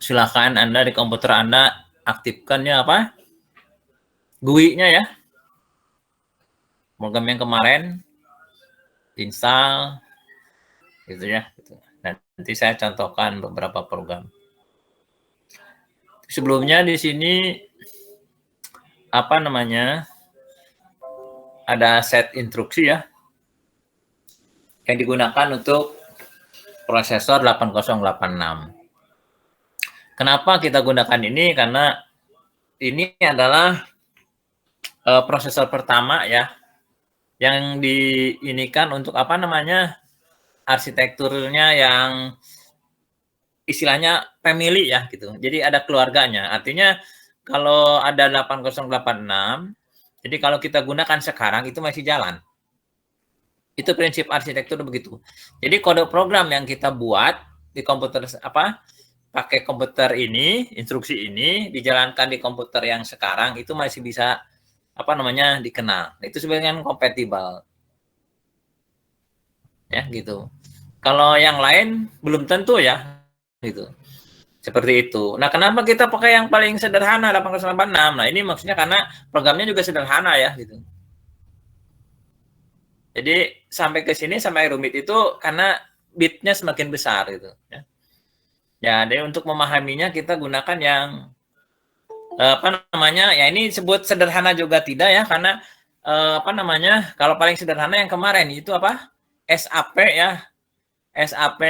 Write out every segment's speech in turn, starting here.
silakan Anda di komputer Anda aktifkannya apa? GUI-nya ya. Program yang kemarin install gitu ya. Nanti saya contohkan beberapa program. Sebelumnya di sini apa namanya? Ada set instruksi ya yang digunakan untuk prosesor 8086. Kenapa kita gunakan ini? Karena ini adalah prosesor pertama ya yang diinikan untuk apa namanya? Arsitekturnya yang istilahnya family ya gitu. Jadi ada keluarganya. Artinya kalau ada 8086, jadi kalau kita gunakan sekarang itu masih jalan. Itu prinsip arsitektur begitu. Jadi kode program yang kita buat di komputer pakai komputer ini, instruksi ini dijalankan di komputer yang sekarang itu masih bisa apa namanya dikenal. Itu sebenarnya kompatibel. Ya gitu. Kalau yang lain belum tentu ya gitu. Seperti itu. Nah, kenapa kita pakai yang paling sederhana 8086? Nah, ini maksudnya karena programnya juga sederhana ya gitu. Jadi sampai ke sini sampai rumit itu karena bitnya semakin besar gitu ya. Ya, jadi untuk memahaminya kita gunakan yang apa namanya? Ya ini disebut sederhana juga tidak ya karena apa namanya? Kalau paling sederhana yang kemarin itu apa? SAP ya. SAP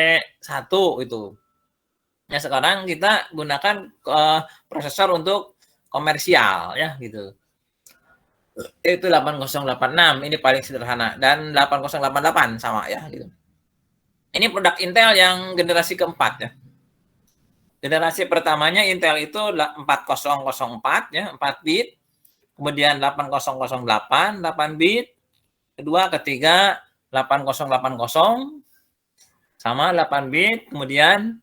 1 itu. Ya sekarang kita gunakan prosesor untuk komersial ya gitu. Itu 8086 ini paling sederhana dan 8088 sama ya gitu. Ini produk Intel yang generasi keempat ya. Generasi pertamanya Intel itu 4004 ya, 4 bit. Kemudian 8008, 8 bit. Kedua, ketiga 8080 sama 8 bit. Kemudian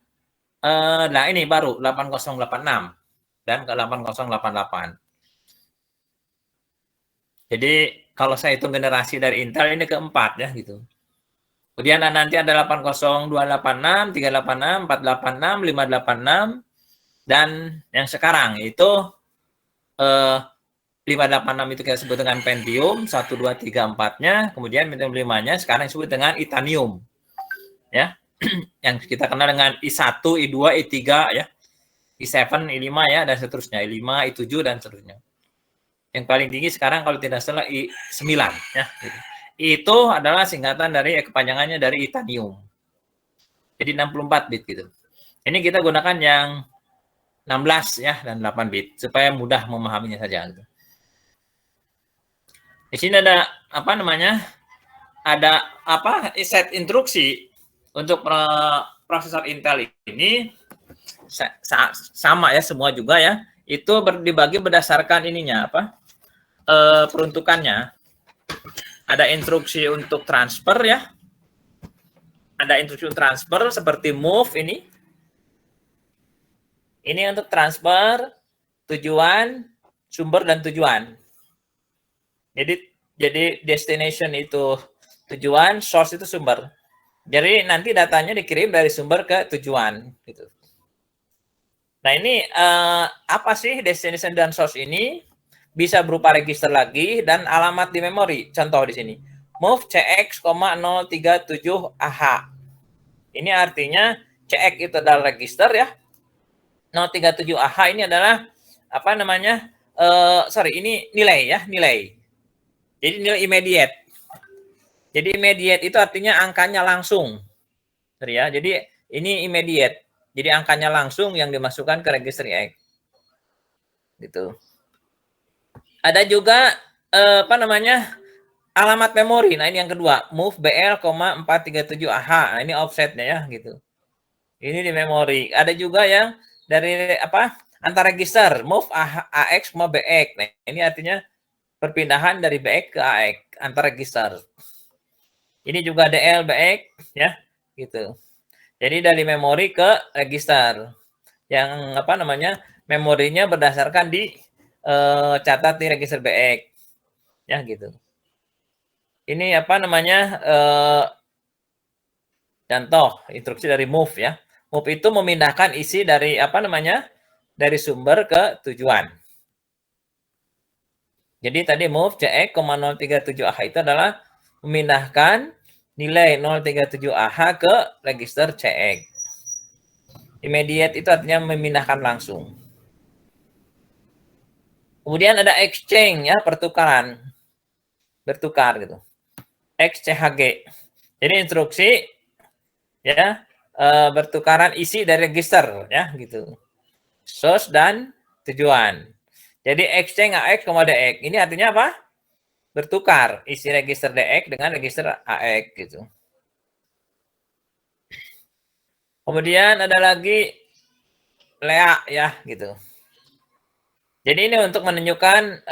nah ini baru 8086 dan ke 8088. Jadi kalau saya hitung generasi dari Intel ini keempat ya gitu. Kemudian nanti ada 80286, 386, 486, 586 dan yang sekarang itu 586 itu kita sebut dengan Pentium 1 2 3 4-nya, kemudian Pentium 5-nya sekarang disebut dengan Itanium. Ya. Yang kita kenal dengan I1, I2, I3 ya. I7, I5 ya dan seterusnya, I5, I7 dan seterusnya. Yang paling tinggi sekarang kalau tidak salah I9 ya. Itu adalah singkatan dari kepanjangannya dari Itanium. Jadi 64 bit gitu. Ini kita gunakan yang 16 ya dan 8 bit supaya mudah memahaminya saja gitu. Di sini ada apa namanya? Ada apa? Set instruksi untuk prosesor Intel ini sama ya semua juga ya. Itu dibagi berdasarkan ininya apa? Peruntukannya. Ada instruksi untuk transfer ya. Ada instruksi untuk transfer seperti move ini. Ini untuk transfer, tujuan, sumber dan tujuan. Jadi destination itu tujuan, source itu sumber. Jadi nanti datanya dikirim dari sumber ke tujuan gitu. Nah, ini apa sih destination dan source ini? Bisa berupa register lagi dan alamat di memori. Contoh di sini. Move CX, 037AH. Ini artinya CX itu adalah register ya. 037AH ini adalah apa namanya? Ini nilai ya, nilai. Jadi nilai immediate. Jadi immediate itu artinya angkanya langsung. Ya, jadi ini immediate. Jadi angkanya langsung yang dimasukkan ke register X. Gitu. Ada juga apa namanya? Alamat memori. Nah, ini yang kedua, move BL, 437AH. Nah, ini offsetnya ya gitu. Ini di memori. Ada juga yang dari apa? Antar register, move AX sama BX. Nah, ini artinya perpindahan dari BX ke AX antar register. Ini juga DL BX ya, gitu. Jadi dari memori ke register. Yang apa namanya? Memorinya berdasarkan di catat di register BX. Ya, gitu. Ini apa namanya? Contoh instruksi dari move ya. Move itu memindahkan isi dari dari sumber ke tujuan. Jadi tadi move CX, 037AH itu adalah memindahkan nilai 037AH ke register CX. Immediate itu artinya memindahkan langsung. Kemudian ada exchange ya, pertukaran. Bertukar gitu. XCHG. Jadi instruksi ya bertukaran isi dari register ya gitu. Source dan tujuan. Jadi exchange AX, DX. Ini artinya apa? Bertukar isi register DX dengan register AX gitu. Kemudian ada lagi LEA ya gitu. Jadi ini untuk menunjukkan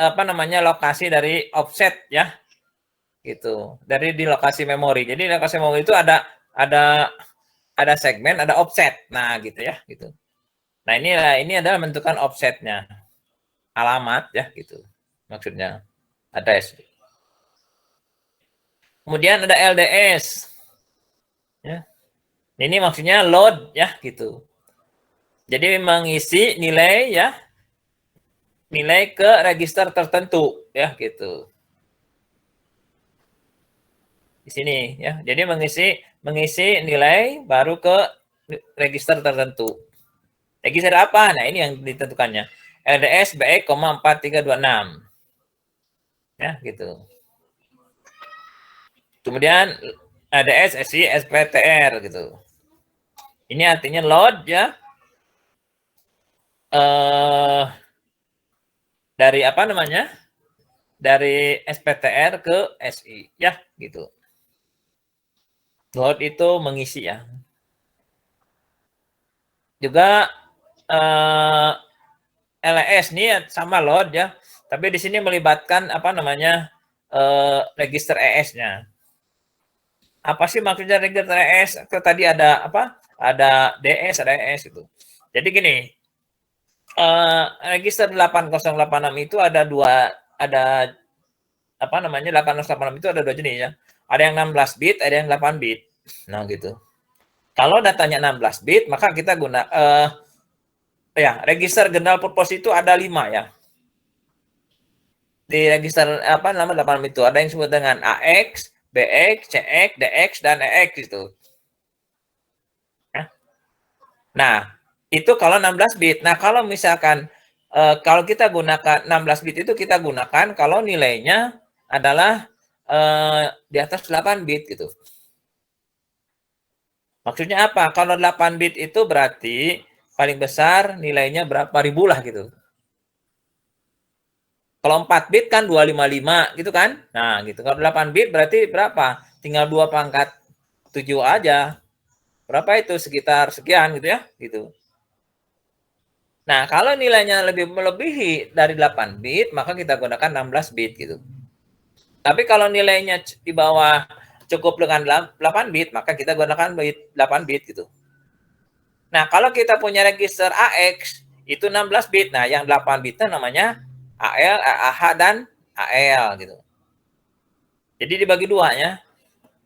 lokasi dari offset ya. Gitu. Dari di lokasi memori. Jadi lokasi memori itu ada segmen, ada offset. Nah, gitu ya, gitu. Nah, ini adalah menentukan offsetnya. Alamat ya gitu. Maksudnya address. Kemudian ada LDS. Ya. Ini maksudnya load ya gitu. Jadi mengisi nilai ya, nilai ke register tertentu ya gitu. Di sini ya. Jadi mengisi nilai baru ke register tertentu. Register apa? Nah, ini yang ditentukannya. LDS BX, 4326. Ya, gitu. Kemudian LDS SI SPTR gitu. Ini artinya load ya. Dari dari SPTR ke SI ya gitu. Load itu mengisi ya. Juga LS ini sama load ya, tapi di sini melibatkan register ES-nya. Apa sih maksudnya register ES? Tadi ada Ada DS, ada ES gitu. Jadi gini, register 8086 itu ada 8086 itu ada dua jenis ya. Ada yang 16 bit, ada yang 8 bit. Nah, gitu. Kalau datanya 16 bit, maka kita guna register general purpose itu ada 5 ya. Di register 8 bit itu ada yang disebut dengan AX, BX, CX, DX, dan EX gitu. Nah, itu kalau 16 bit. Nah, kalau misalkan kalau kita gunakan 16 bit itu kita gunakan kalau nilainya adalah di atas 8 bit gitu. Maksudnya apa? Kalau 8 bit itu berarti paling besar nilainya berapa ribu lah gitu. Kalau 4 bit kan 255 gitu kan? Nah, gitu. Kalau 8 bit berarti berapa? Tinggal 2 pangkat 7 aja. Berapa itu? Sekitar sekian gitu ya, gitu. Nah, kalau nilainya lebih melebihi dari 8 bit, maka kita gunakan 16 bit gitu. Tapi kalau nilainya di bawah cukup dengan 8 bit, maka kita gunakan 8 bit gitu. Nah, kalau kita punya register AX, itu 16 bit. Nah, yang 8 bitnya namanya AL, AH, dan AL gitu. Jadi dibagi dua ya.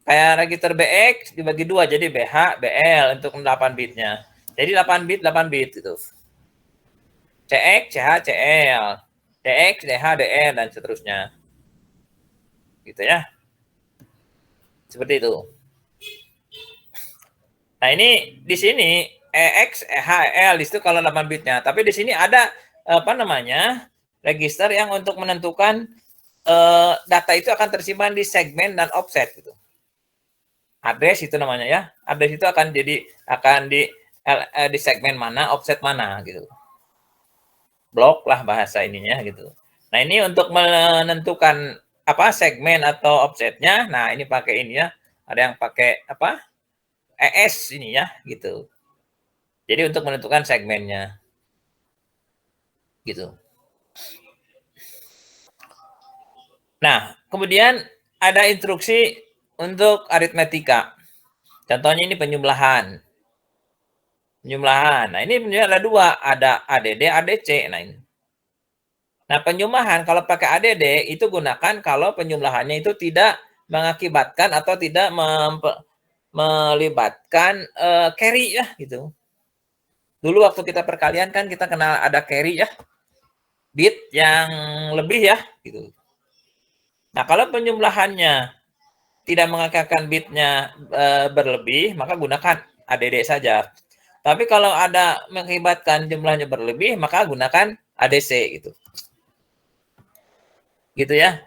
Kayak register BX dibagi dua, jadi BH, BL untuk 8 bitnya. Jadi 8 bit gitu. CX, CH, CL, DX, DH, DL, dan seterusnya. Gitu ya. Seperti itu. Nah, ini di sini EX, EH, EL di situ kalau 8 bitnya. Tapi di sini ada register yang untuk menentukan data itu akan tersimpan di segmen dan offset gitu. Address itu namanya ya. Address itu akan di segmen mana, offset mana gitu. Blok lah bahasa ininya gitu. Nah, ini untuk menentukan segmen atau offsetnya. Nah, ini pakai ini ya. Ada yang pakai ES ini ya gitu. Jadi untuk menentukan segmennya. Gitu. Nah, kemudian ada instruksi untuk aritmetika. Contohnya ini penjumlahan. Penjumlahan. Nah, ini ada dua, ada ADD, ADC. Nah, ini. Nah, penjumlahan kalau pakai ADD itu gunakan kalau penjumlahannya itu tidak mengakibatkan atau tidak melibatkan carry ya gitu. Dulu waktu kita perkalian kan kita kenal ada carry ya, bit yang lebih ya, gitu. Nah, kalau penjumlahannya tidak mengakibatkan bitnya berlebih, maka gunakan ADD saja. Tapi kalau ada mengakibatkan jumlahnya berlebih, maka gunakan ADC gitu. Gitu ya.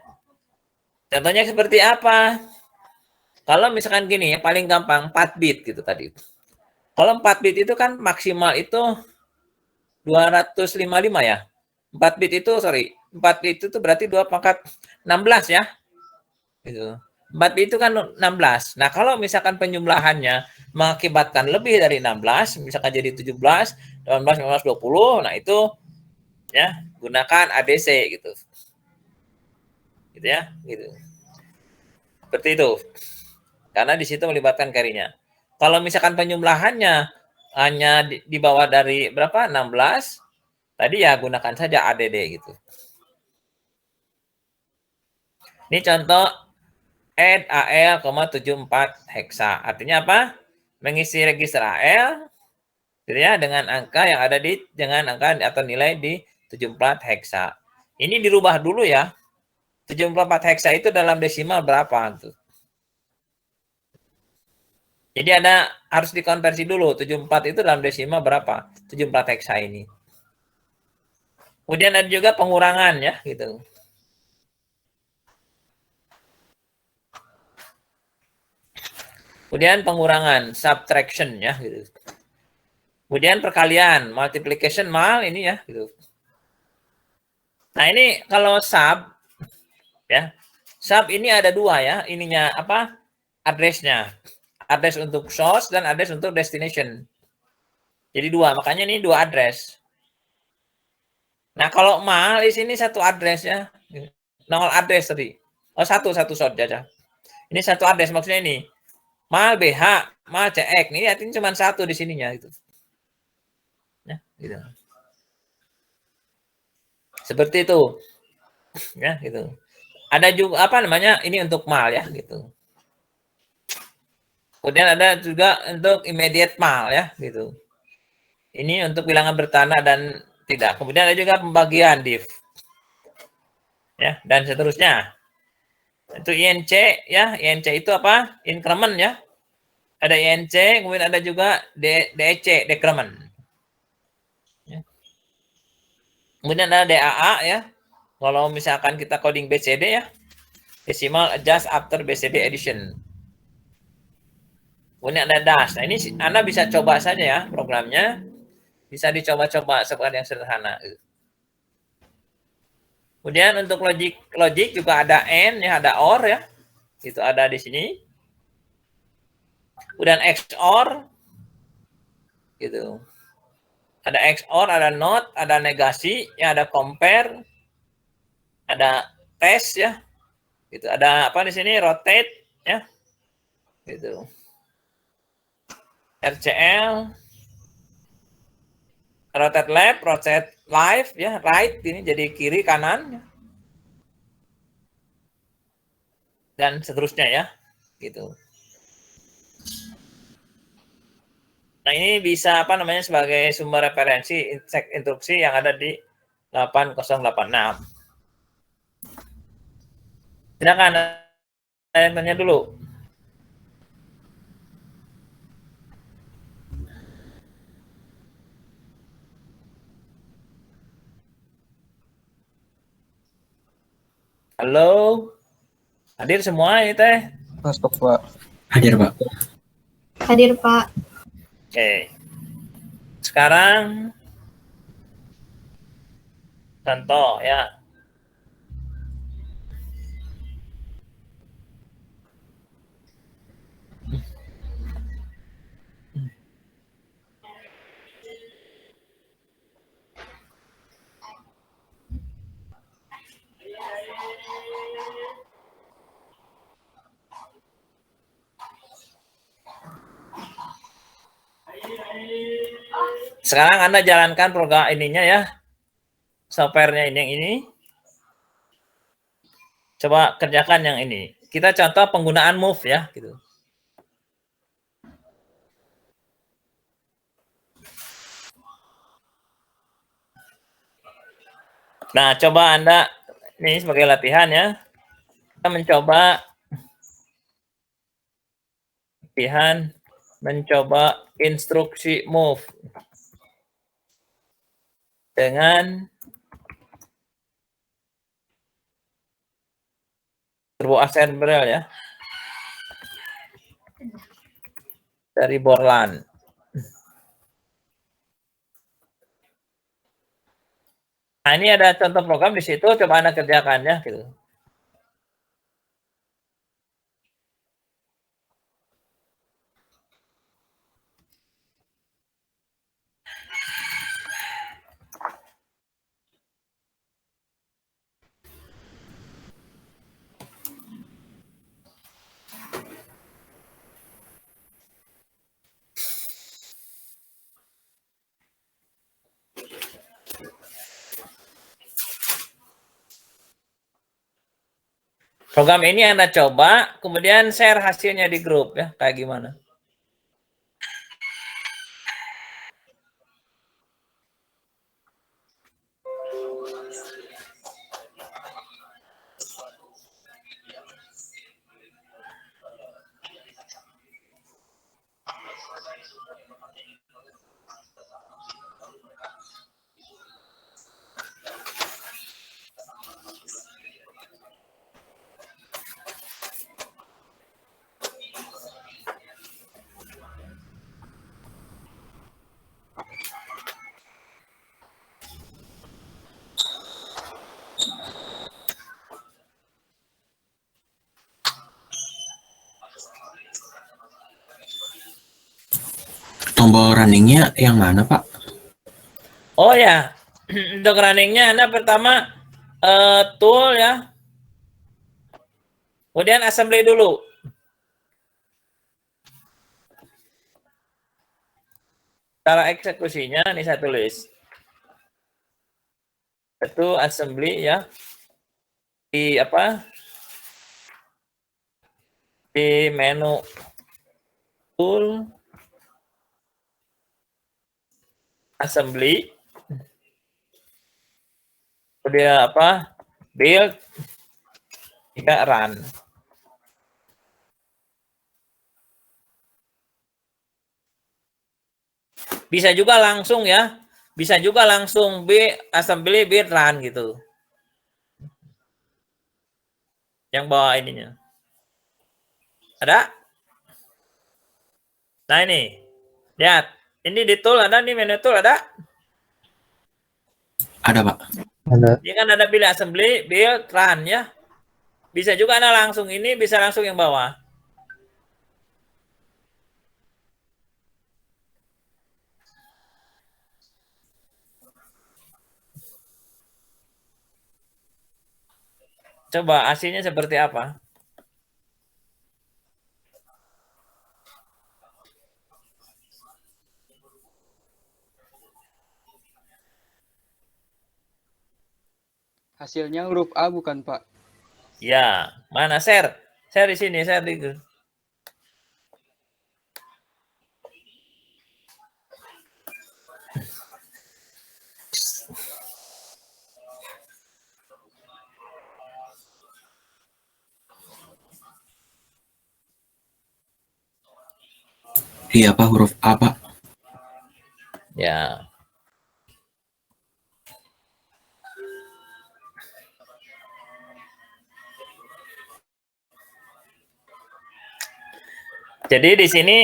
Contohnya seperti apa? Kalau misalkan gini ya, paling gampang 4 bit gitu tadi. Kalau 4 bit itu kan maksimal itu 255 ya. 4 bit itu, 4 bit itu berarti 2 pangkat 16 ya. Gitu. 4 bit itu kan 16. Nah, kalau misalkan penjumlahannya mengakibatkan lebih dari 16, misalkan jadi 17, 18, 19, 20, nah itu ya gunakan ADC gitu. Gitu ya, gitu. Seperti itu. Karena di situ melibatkan carry-nya. Kalau misalkan penjumlahannya hanya di bawah dari berapa? 16, tadi ya gunakan saja ADD gitu. Ini contoh add AL,74 hexa. Artinya apa? Mengisi register AL gitu ya, dengan angka yang ada dengan angka atau nilai di 74 hexa. Ini dirubah dulu ya. 74 hexa itu dalam desimal berapa tuh? Jadi harus dikonversi dulu. 74 itu dalam desimal berapa? 74 hexa ini. Kemudian ada juga pengurangan ya gitu. Kemudian pengurangan, subtraction ya gitu. Kemudian perkalian, multiplication mal ini ya gitu. Nah, ini kalau sub ya. Sub ini ada dua ya, ininya apa? Address-nya. Address untuk source dan address untuk destination. Jadi dua, makanya ini dua address. Nah, kalau mal di sini satu address ya. Nol address tadi. Oh, satu short aja. Ini satu address maksudnya ini. Mal BH, mal CX. Ini artinya cuma satu di sininya gitu. Ya, gitu. Seperti itu. Ya, gitu. Ada juga apa namanya? Ini untuk mal ya, gitu. Kemudian ada juga untuk immediate mal ya, gitu. Ini untuk bilangan bertanda dan tidak. Kemudian ada juga pembagian div. Ya, dan seterusnya. Itu INC ya, INC itu apa? Increment ya. Ada INC, kemudian ada juga DEC, decrement. Ya. Kemudian ada DAA ya. Kalau misalkan kita coding BCD ya, decimal adjust after BCD addition. Kemudian ada dash. Nah, ini Anda bisa coba saja ya programnya. Bisa dicoba-coba seperti yang sederhana. Kemudian untuk logik juga ada AND ya, ada OR ya. Itu ada di sini. Kemudian XOR gitu. Ada XOR, ada NOT, ada negasi, ya ada compare, ada test ya. Gitu. Ada apa di sini? Rotate ya. Gitu. RCL, rotate left, rotate live ya, right ini jadi kiri kanan dan seterusnya ya. Gitu. Nah, ini bisa apa namanya sebagai sumber referensi instruksi yang ada di 8086. Silakan saya tanya dulu. Halo. Hadir semua ini teh? Masuk, Pak. Hadir, Pak. Hadir, Pak. Oke. Sekarang contoh ya. Sekarang Anda jalankan program ininya ya. Software-nya ini yang ini. Coba kerjakan yang ini. Kita contoh penggunaan move ya gitu. Nah, coba Anda, ini sebagai latihan ya, kita mencoba instruksi move dengan turbo assembler ya, dari Borland. Nah, ini ada contoh program di situ, coba Anda kerjakan ya, gitu. Program ini Anda coba, kemudian share hasilnya di grup ya, kayak gimana. Tombol runningnya yang mana, Pak? Oh ya, untuk runningnya Anda pertama tool ya, kemudian assembly dulu. Cara eksekusinya nih saya tulis. Itu assembly ya, di apa? Di menu tool, assembly, kemudian apa? Build, juga run. Bisa juga langsung ya, bisa juga langsung assembly build run gitu. Yang bawah ininya. Ada? Nah ini, lihat. Ini di tool ada, nih menu tool ada? Ada, Pak. Ada. Ini kan ada pilih assembly, build, run ya. Bisa juga Anda langsung ini, bisa langsung yang bawah. Coba hasilnya seperti apa? Hasilnya huruf A bukan, Pak? Ya, mana share? Share di sini, share di. Iya, Pak, huruf A, Pak. Ya. Jadi di sini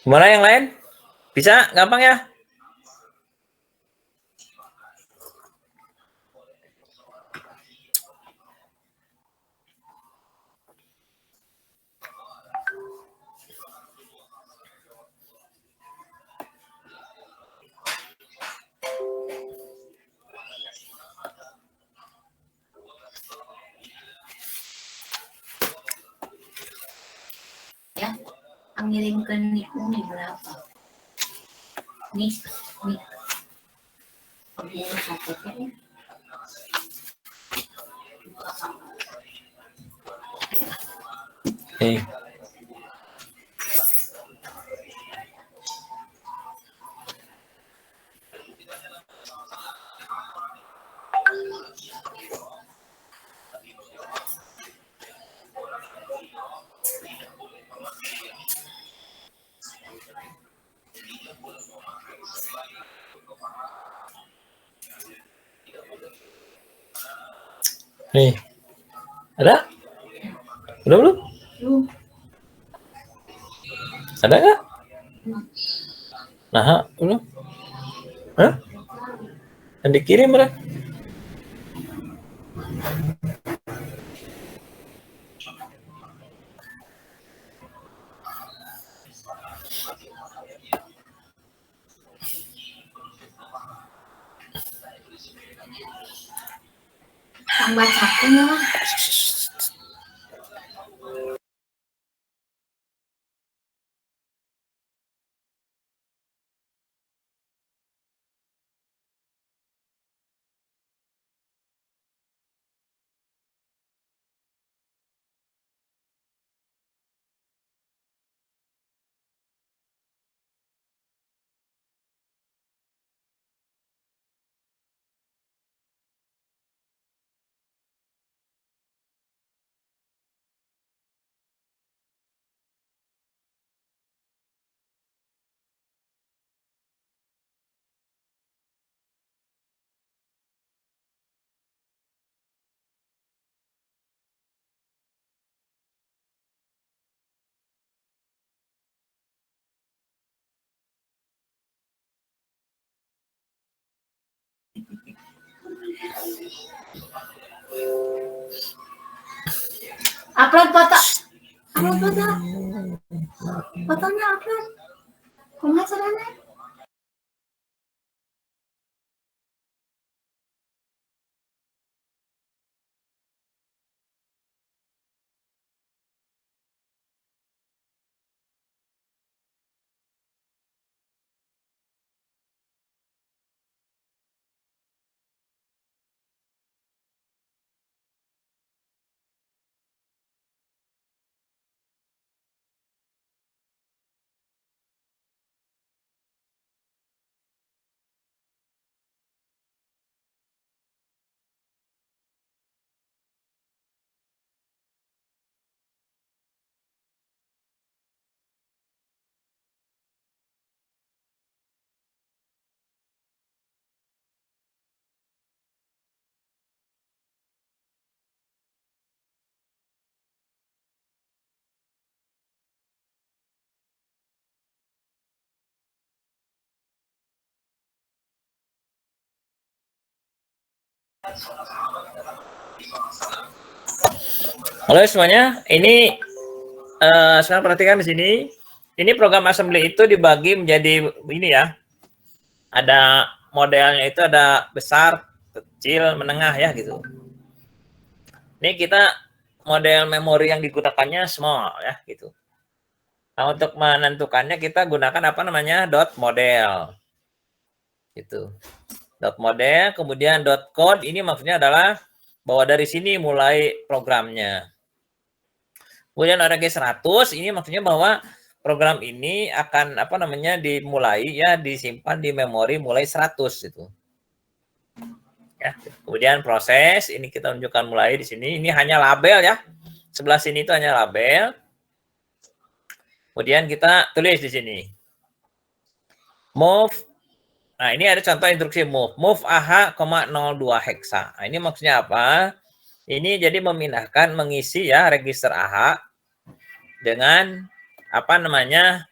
Gimana yang lain? Bisa? Gampang ya? Ya, ngirimkan ini berapa? Nih. Oke, satu. Nih. Nih. Ada? Udah belum? Belum. Ada nggak? Nah, belum. Hah? Yang dikirim berapa? Bacakan ya. Upload foto. Fotonya upload. Kumaha caranya? Halo semuanya, ini sekarang perhatikan di sini. Ini program assembly itu dibagi menjadi ini ya. Ada modelnya itu ada besar, kecil, menengah ya gitu. Ini kita model memori yang digunakannya small ya gitu. Nah, untuk menentukannya kita gunakan apa namanya dot model. Gitu. Dot model, kemudian dot code ini maksudnya adalah bahwa dari sini mulai programnya. Kemudian RG100 ini maksudnya bahwa program ini akan apa namanya dimulai ya disimpan di memori mulai 100 itu. Ya, kemudian proses ini kita tunjukkan mulai di sini. Ini hanya label ya. Sebelah sini itu hanya label. Kemudian kita tulis di sini. Move. Nah, ini ada contoh instruksi move. Move AH,02 hexa. Nah, ini maksudnya apa? Ini jadi memindahkan mengisi ya register AH dengan apa namanya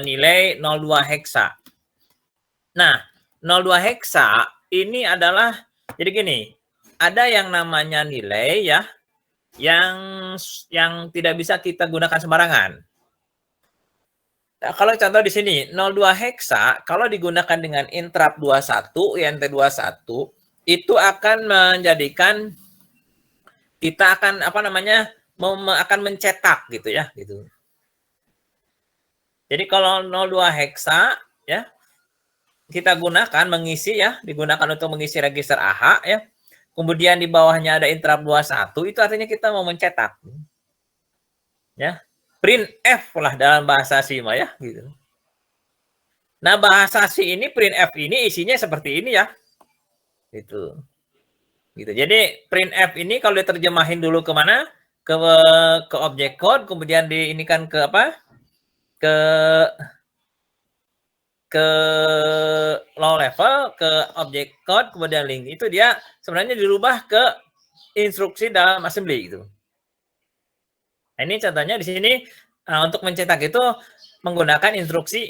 nilai 02 heksa. Nah, 02 heksa ini adalah, jadi gini, ada yang namanya nilai ya, yang tidak bisa kita gunakan sembarangan. Nah, kalau contoh di sini 02 heksa kalau digunakan dengan interrupt 21 INT21 itu akan menjadikan kita akan akan mencetak gitu ya gitu. Jadi kalau 02 heksa ya kita gunakan mengisi ya, digunakan untuk mengisi register AH ya. Kemudian di bawahnya ada interrupt 21 itu artinya kita mau mencetak. Ya. Print F lah dalam bahasa C ya gitu. Nah, bahasa C ini print F ini isinya seperti ini ya. Gitu. Gitu. Jadi print F ini kalau diterjemahin dulu ke mana? Ke object code, kemudian diinikan ke apa? Ke low level, ke object code, kemudian link. Itu dia sebenarnya dirubah ke instruksi dalam assembly gitu. Nah, ini contohnya di sini untuk mencetak itu menggunakan instruksi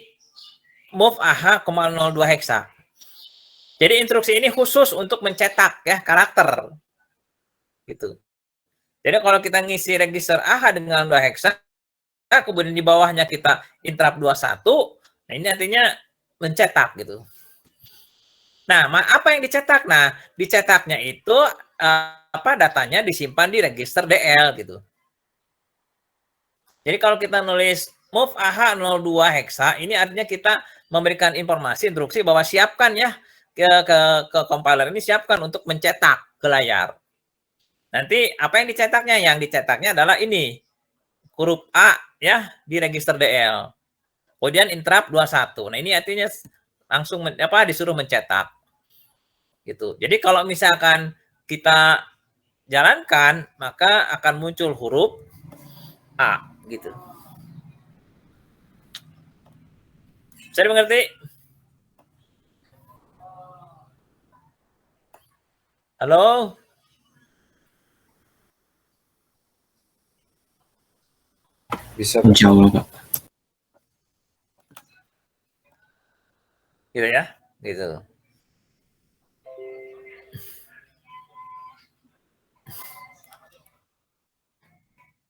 move AH, 02 heksa. Jadi instruksi ini khusus untuk mencetak ya karakter. Gitu. Jadi kalau kita ngisi register AH dengan 2 heksa, kemudian di bawahnya kita interrupt 21, nah ini artinya mencetak gitu. Nah, apa yang dicetak? Nah, dicetaknya itu datanya disimpan di register DL gitu. Jadi kalau kita nulis move AH 02 heksa, ini artinya kita memberikan informasi instruksi bahwa siapkan ya ke compiler ini siapkan untuk mencetak ke layar. Nanti apa yang dicetaknya? Yang dicetaknya adalah ini huruf A ya di register DL. Kemudian interrupt 21. Nah, ini artinya langsung disuruh mencetak. Gitu. Jadi kalau misalkan kita jalankan, maka akan muncul huruf A gitu. Bisa dimengerti? Halo? Bisa, Insya Allah, Pak. Gitu ya, gitu.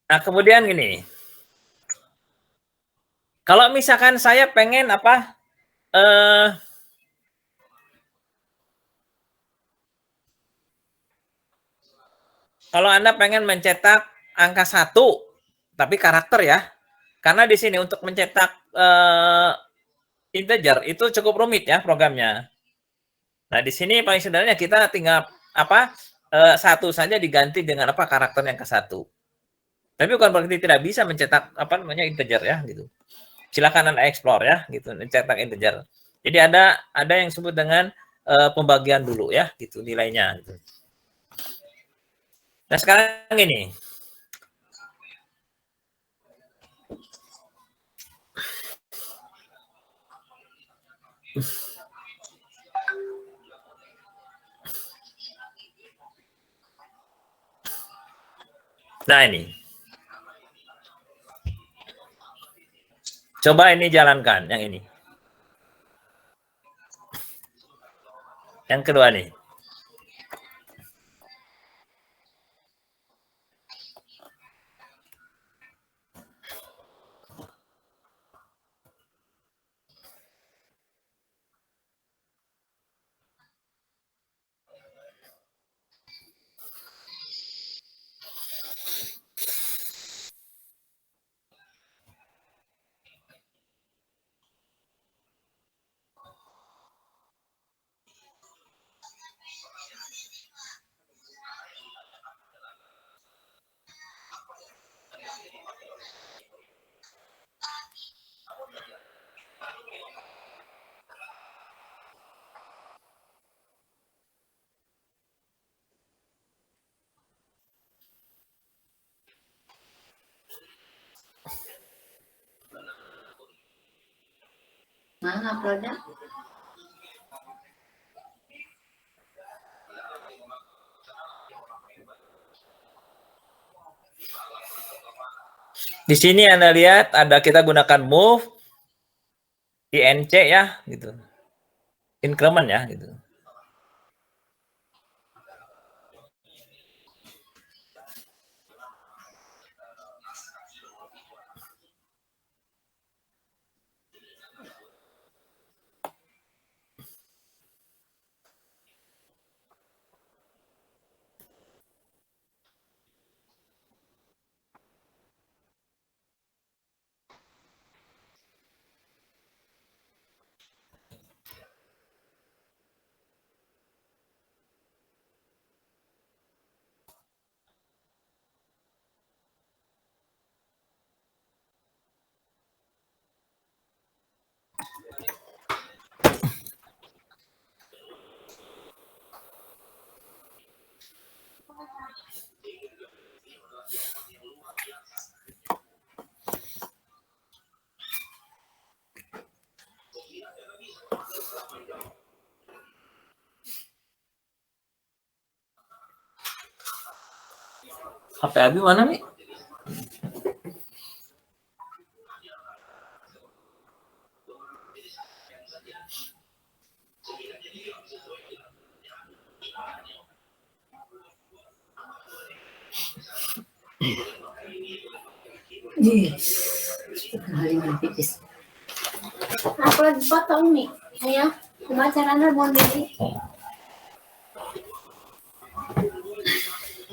Nah, kemudian gini. Kalau misalkan saya pengen kalau Anda pengen mencetak angka 1 tapi karakter ya. Karena di sini untuk mencetak integer itu cukup rumit ya programnya. Nah, di sini paling sederhananya kita tinggal satu saja diganti dengan karakter yang ke-1. Tapi bukan berarti tidak bisa mencetak integer ya gitu. Silakan Anda explore ya gitu, mencetak integer. Jadi ada yang disebut dengan pembagian dulu ya gitu nilainya gitu. Nah, sekarang ini nah ini. Coba ini jalankan yang ini. Yang kedua nih. Mana uploadnya? Di sini Anda lihat ada kita gunakan move INC ya gitu. Increment ya gitu. HP Abi mana nih? Aku lagi potong nih. Ya, pembacaranya mau nih.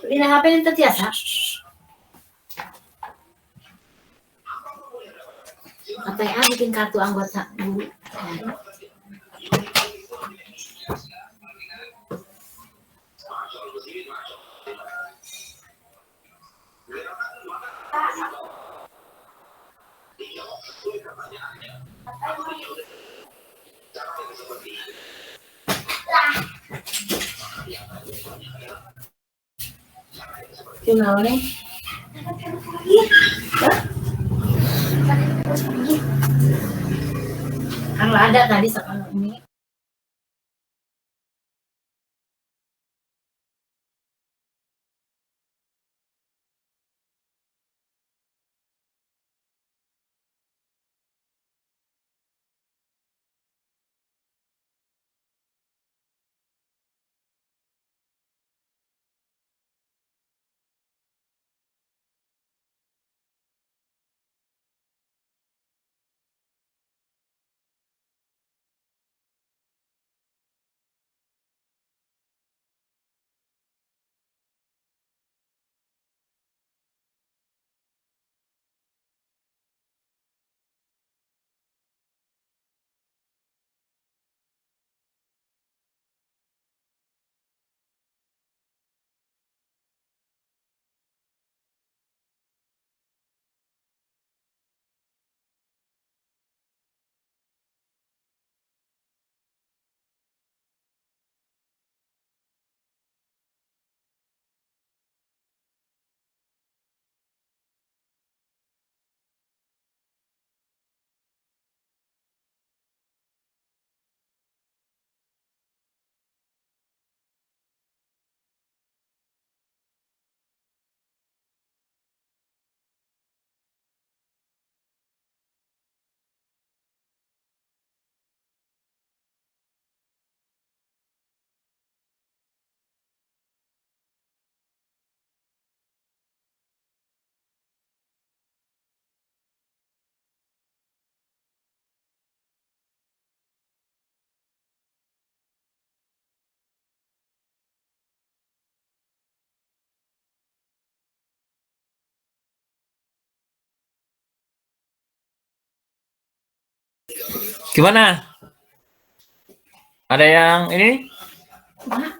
Ini HP ini terbiasa. KTA bikin kartu anggota dulu. Gimana nih? Kan ada tadi sekarang ini. Gimana? Ada yang ini? Nah,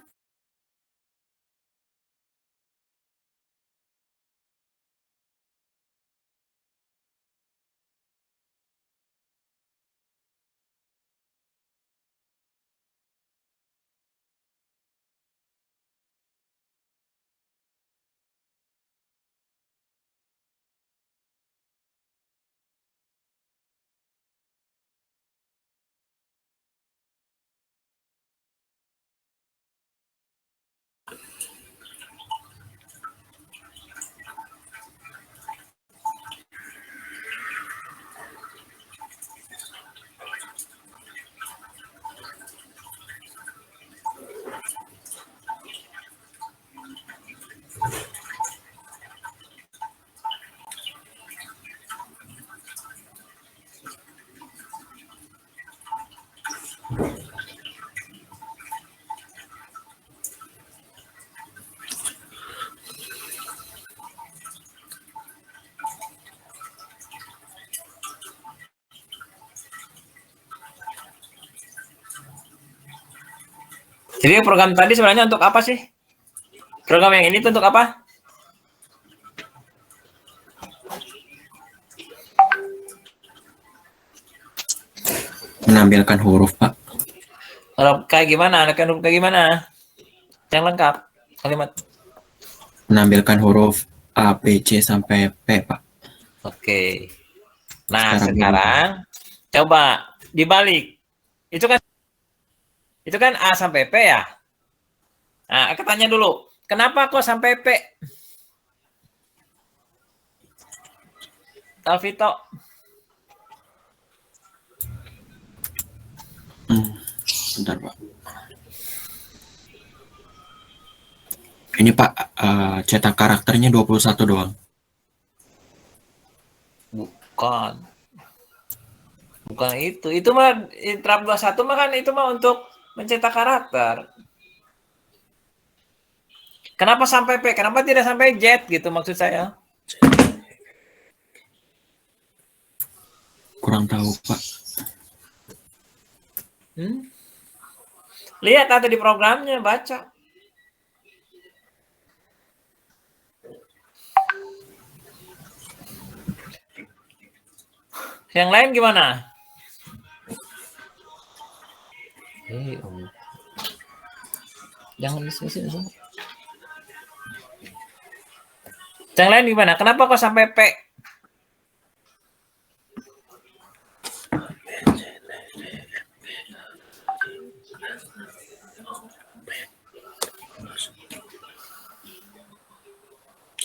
Jadi program tadi sebenarnya untuk apa sih? Program yang ini tuh untuk apa? Menampilkan huruf, Pak. Huruf kayak gimana? Huruf kayak gimana? Yang lengkap kalimat. Menampilkan huruf A, B, C sampai P, Pak. Oke. Nah, Sekarang sekarang coba dibalik. Itu kan A sampai P ya. Nah, aku tanya dulu, kenapa kok sampai P? Talvito. Bentar, Pak. Ini Pak, cetak karakternya 21 doang. Bukan. Bukan itu. Itu mah Trap 21 mah kan itu mah untuk mencetak karakter. Kenapa sampai P? Kenapa tidak sampai Z gitu maksud saya? Kurang tahu, Pak. Lihat ada di programnya, baca. Yang lain gimana? Jangan di sini. Yang lain gimana? Kenapa kok sampai P?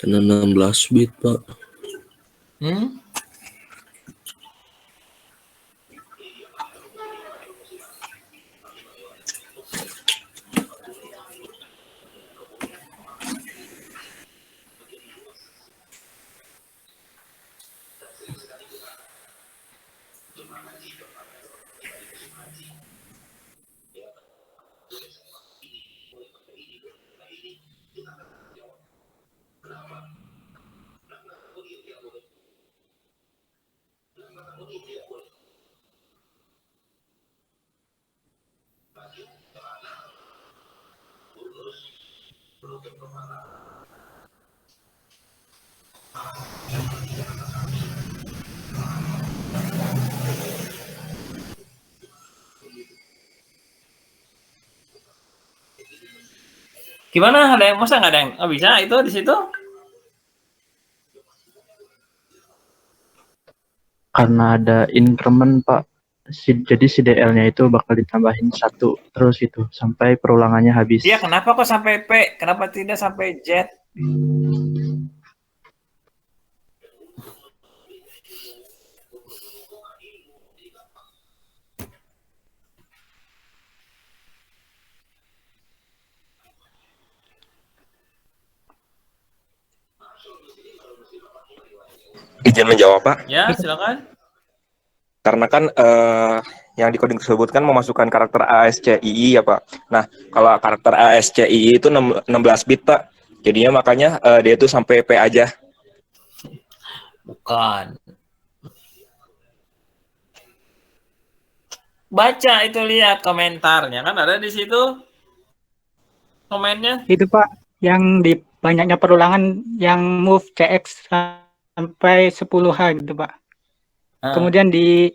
Karena 16 bit, Pak. Gimana? Ada yang masa nggak ada yang bisa itu di situ? Karena ada increment, Pak. Jadi si DL-nya itu bakal ditambahin 1 terus itu sampai perulangannya habis. Iya, kenapa kok sampai P? Kenapa tidak sampai Z? Izin menjawab, Pak. Ya, silakan. Karena kan yang di coding tersebut kan memasukkan karakter ASCII ya, Pak. Nah, kalau karakter ASCII itu 16 bit, Pak. Jadinya makanya dia itu sampai P aja. Bukan. Baca itu, lihat komentarnya kan ada di situ. Komennya. Itu Pak, yang di banyaknya perulangan yang move CX sampai 10H gitu Pak. Kemudian di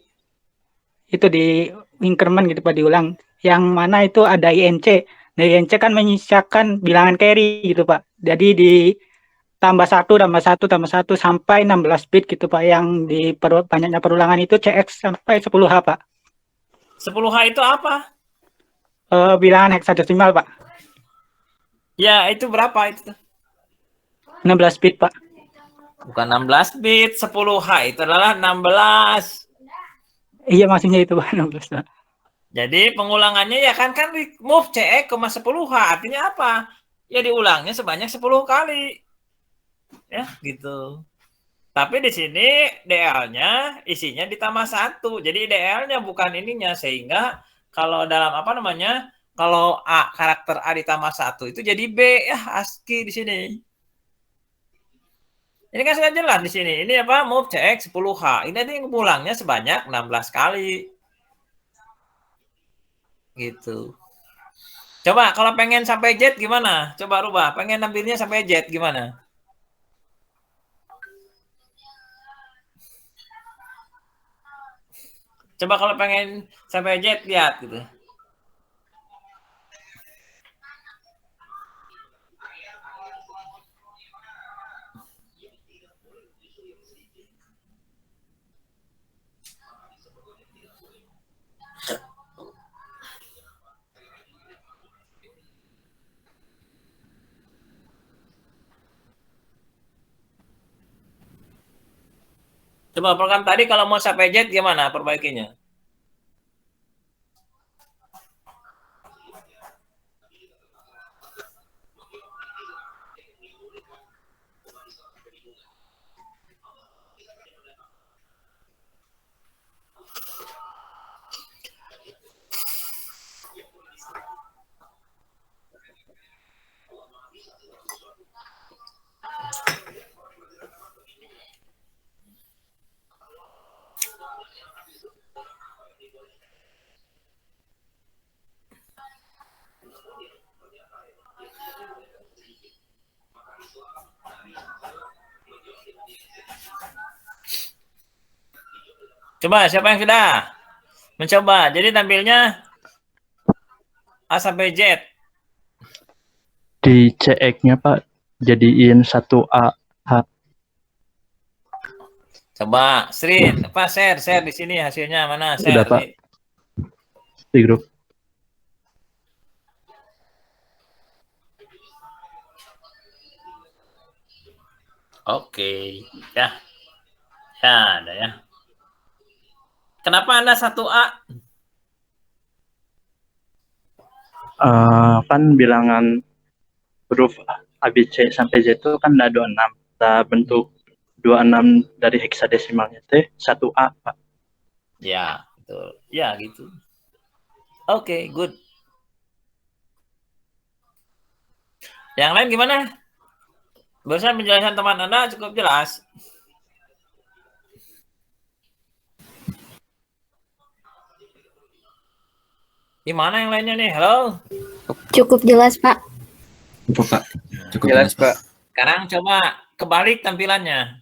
increment gitu Pak, diulang. Yang mana itu ada INC. Nah, INC kan menyisakan bilangan carry gitu Pak. Jadi di tambah 1 sampai 16 bit gitu Pak. Yang di banyaknya perulangan itu CX sampai 10H Pak. 10H itu apa? Bilangan heksadesimal Pak. Ya, itu berapa itu? 16 bit Pak. Bukan 16 bit, 10H itu adalah 16. Iya, maksudnya itu Pak, 16 Pak. Jadi pengulangannya ya kan move CX, 10H artinya apa? Ya diulangnya sebanyak 10 kali. Ya, gitu. Tapi di sini DL-nya isinya ditambah 1. Jadi DL-nya bukan ininya, sehingga kalau dalam apa namanya? Kalau A, karakter A ditambah 1 itu jadi B ya, ASCII di sini. Ini kan sudah jelas di sini. Ini apa? Move CX 10H. Ini nanti pulangnya sebanyak 16 kali. Gitu. Coba kalau pengen sampai Z gimana? Coba rubah. Pengen nampilnya sampai Z gimana? Coba kalau pengen sampai Z lihat gitu. Coba program tadi kalau mau sampai Z gimana perbaikinya? Coba siapa yang sudah mencoba? Jadi tampilnya A sampai Z. Di CX-nya Pak jadiin 1A H. Coba Srin, apa share di sini hasilnya mana? Share Sudah, Pak. Di grup. Oke, ya. Ya, ada ya. Kenapa Anda 1A? Kan bilangan huruf ABC sampai Z itu kan ada 26. Kita bentuk 26 dari heksadesimalnya teh 1A, Pak. Ya, betul. Ya, gitu. Oke, good. Yang lain gimana? Barusan penjelasan teman Anda cukup jelas. Gimana yang lainnya nih? Halo? Cukup jelas, Pak. Cukup, Pak. Cukup Jelas, Pak. Sekarang coba kebalik tampilannya.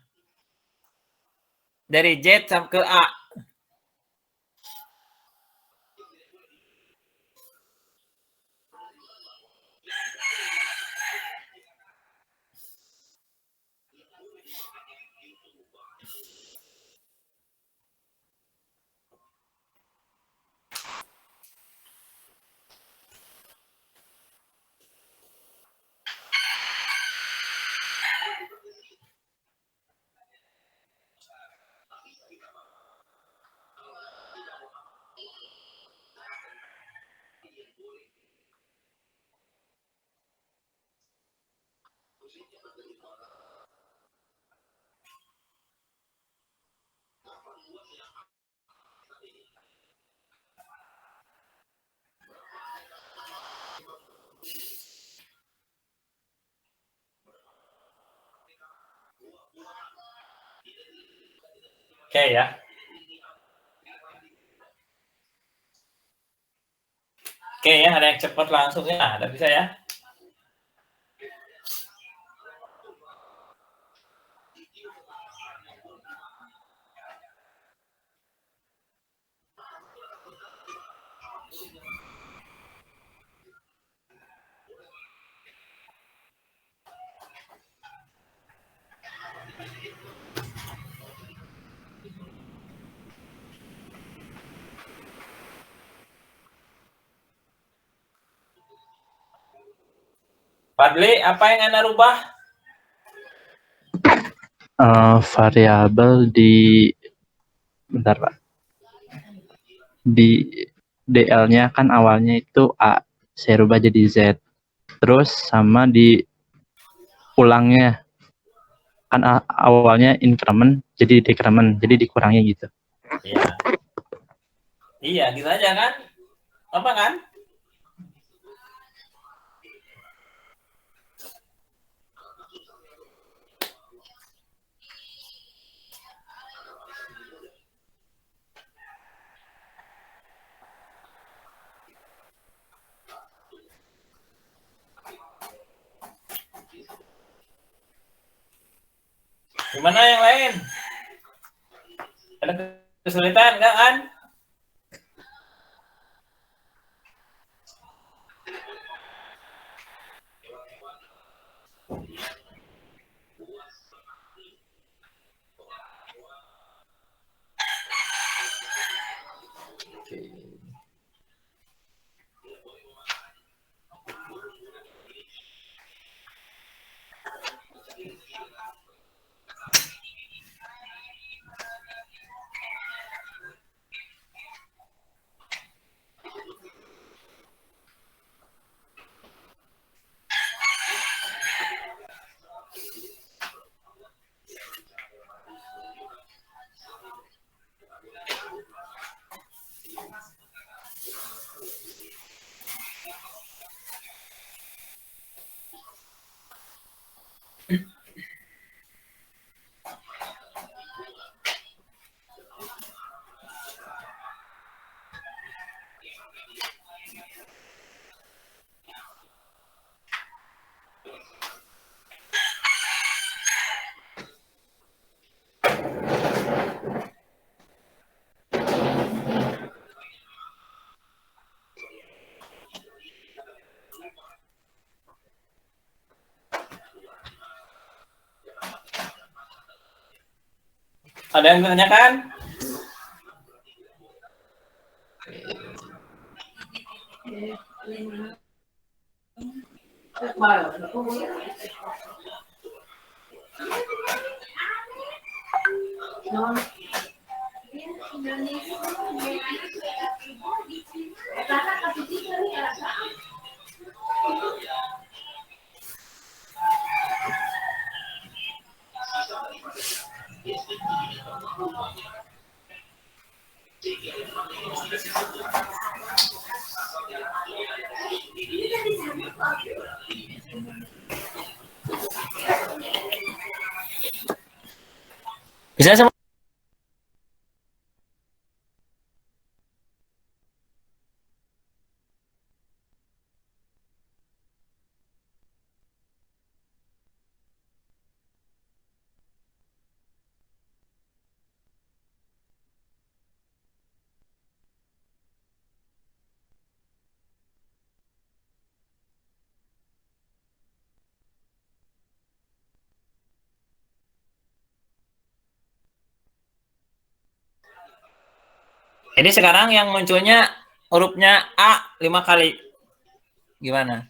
Dari Z sampai ke A. Oke ya. Oke ya, ada yang cepat langsung ya, ada bisa ya. Fadli, apa yang Anda rubah? Variabel di bentar Pak. Di DL-nya kan awalnya itu A, saya rubah jadi Z. Terus sama di pulangnya kan awalnya increment jadi decrement, jadi dikurangi gitu. Iya. Iya, gitu aja kan? Apa kan? Gimana yang lain? Ada kesulitan enggak kan? Ada yang menanyakan? Bisa semua. Ini sekarang yang munculnya hurufnya A 5 kali. Gimana?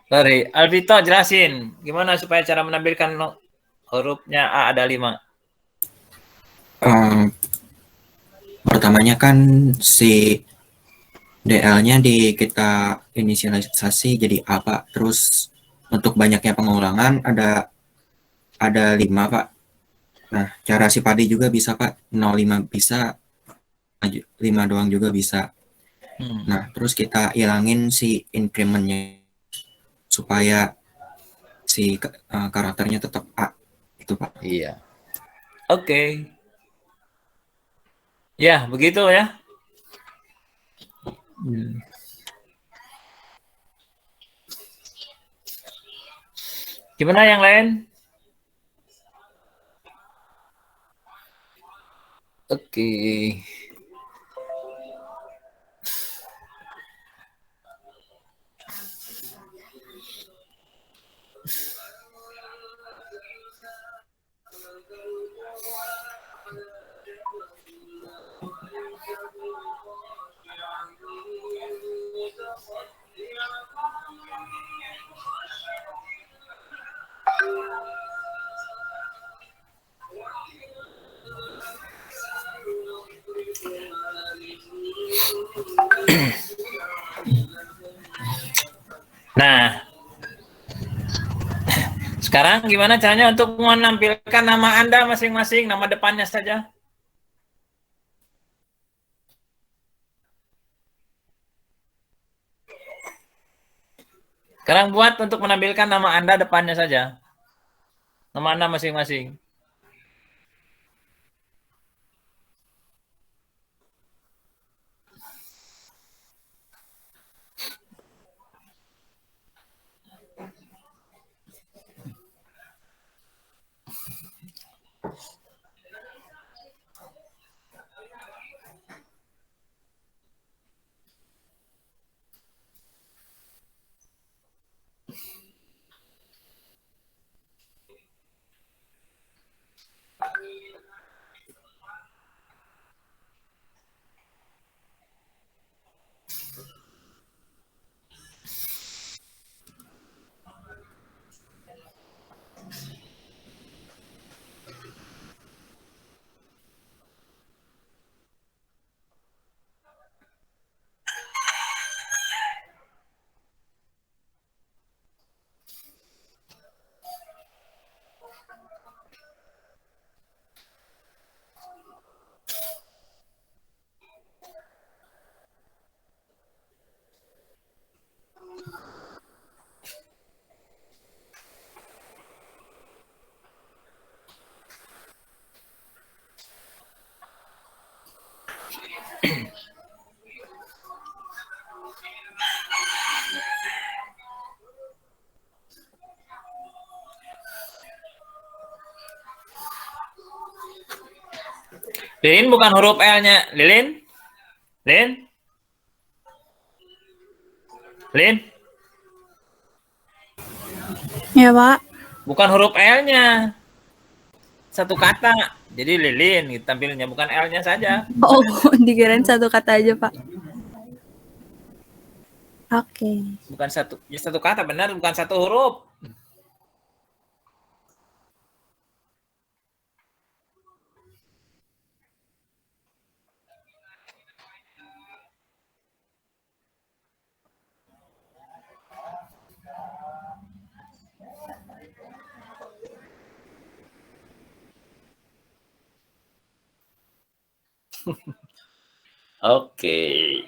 Sorry, Alvito jelasin gimana supaya cara menampilkan hurufnya A ada 5. Pertamanya kan si DL-nya kita inisialisasi jadi A, Pak. Terus untuk banyaknya pengulangan ada 5, Pak. Nah, cara si padi juga bisa, Pak. 0,5 bisa, 5 doang juga bisa. Nah, terus kita hilangin si increment-nya supaya si karakternya tetap A. Itu, Pak. Iya. Oke. Ya, begitu ya. Gimana yang lain? Oke. Nah, sekarang gimana caranya untuk menampilkan nama Anda masing-masing, nama depannya saja? Sekarang buat untuk menampilkan nama Anda depannya saja. Nama Anda masing-masing. Lilin bukan huruf L-nya. Lilin? Lin? Lin? Ya, Pak. Bukan huruf L-nya. Satu kata. Jadi Lilin gitu, tampilnya, bukan L-nya saja. Oh, dikirain satu kata aja, Pak. Oke. Bukan satu, ya satu kata benar, bukan satu huruf. Oke.